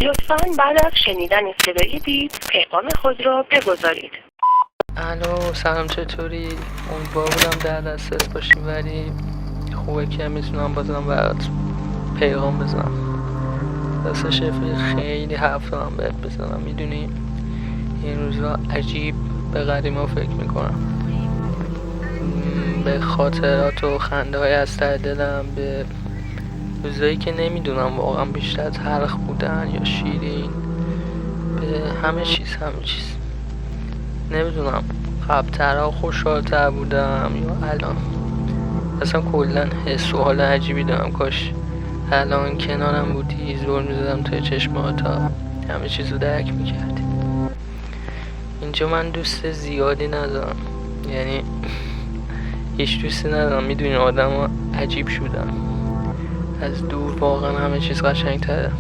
لطفاً بعد از شنیدن صدای بیپ پیغام خود را بگذارید. الو، سلام، چطوری؟ امیدوار بودم در دسترس باشیم ولی خوبه که میتونم بازم برات پیغام بزنم. راستش خیلی حرف دارم بهت بزنم. میدونی این روزا عجیب به قدیما فکر میکنم، به خاطرات و خنده های از ته دلم، به روزایی که نمیدونم واقعا بیشتر تلخ بودن یا شیرین، به همه چیز نمیدونم قبل‌ترها خوشحال‌تر بودم یا الان. اصلا کلا حس و حال عجیبی دارم. کاش الان کنارم بودی، زور میزدم توی چشماتا، همه چیز رو درک میکردی. اینجا من دوست زیادی ندارم، یعنی هیچ دوستی ندارم. میدونی آدم ها عجیب شدن، از دور واقعا همه چیز قشنگ‌تره.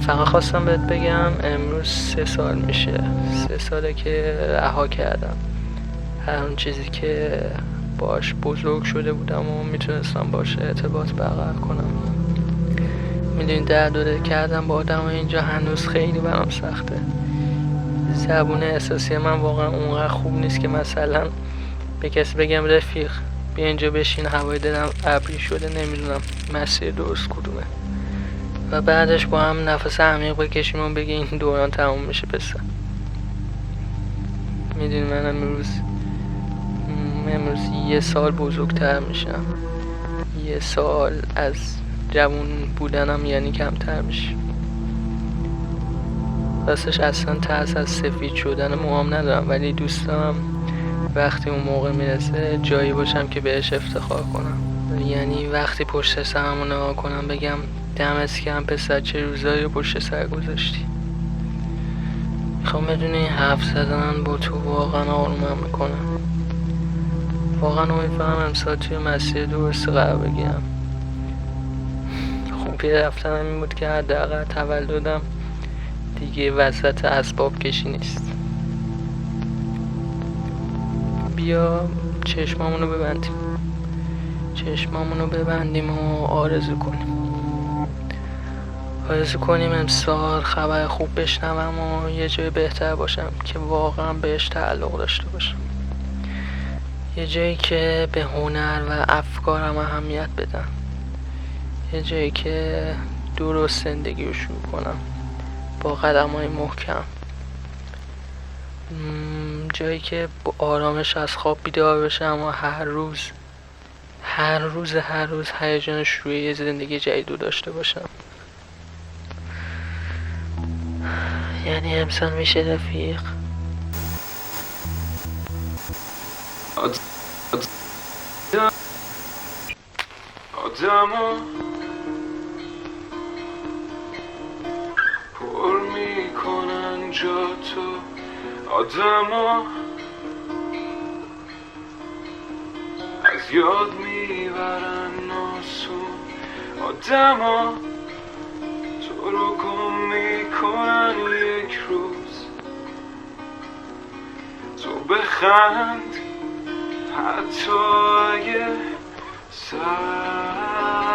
فقط خواستم بهت بگم امروز 3 سال میشه، 3 ساله که رها کردم هر اون چیزی که باش بزرگ شده بودم و میتونستم باش ارتباط برقرار کنم. میدونی درد کردم با آدم اینجا هنوز خیلی برام سخته. زبون احساسی من واقعا اونقدر خوب نیست که مثلا به کسی بگم رفیق بیا اینجا بشین، هوای دلم ابری شده، نمیدونم مسیر درست کدومه، و بعدش با هم نفس عمیق بکشیم و بگیم این دوران تموم میشه. پسر میدونی من امروز 1 سال بزرگتر میشم، 1 سال از جوون بودنم یعنی کمتر میشه. راستش اصلا ترس از سفید شدن موهام ندارم، ولی دوست دارم وقتی اون موقع میرسه جایی باشم که بهش افتخار کنم. یعنی وقتی پشت سرمو نگاه کنم بگم دمت گرم پسر، چه روزایی رو پشت سر گذاشتی. میخوام بدونی حرف زدن با تو واقعا آرومم میکنه. واقعا امیدوارم امسال توی مسیر درست قرار بگیرم. خوبی رفتنم این بود که حداقل تولدم دیگه وسط اسباب کشی نیست. بیا چشمامونو ببندیم و آرزو کنیم امسال خبر خوب بشنوم و یه جای بهتر باشم که واقعا بهش تعلق داشته باشم. یه جایی که به هنر و افکارم اهمیت بدم. یه جایی که درست زندگی رو شروع کنم با قدم‌های محکم. جایی که با آرامش از خواب بیدار بشم و هر روز هیجان شروع یه زندگی جدید رو داشته باشم. یعنی امسال میشه رفیق. آدمو پر میکنن جا تو، آدمو از یاد میبرن ناسون، آدمو تو رو گم میکنن یک روز. تو بخند حتی اگه سر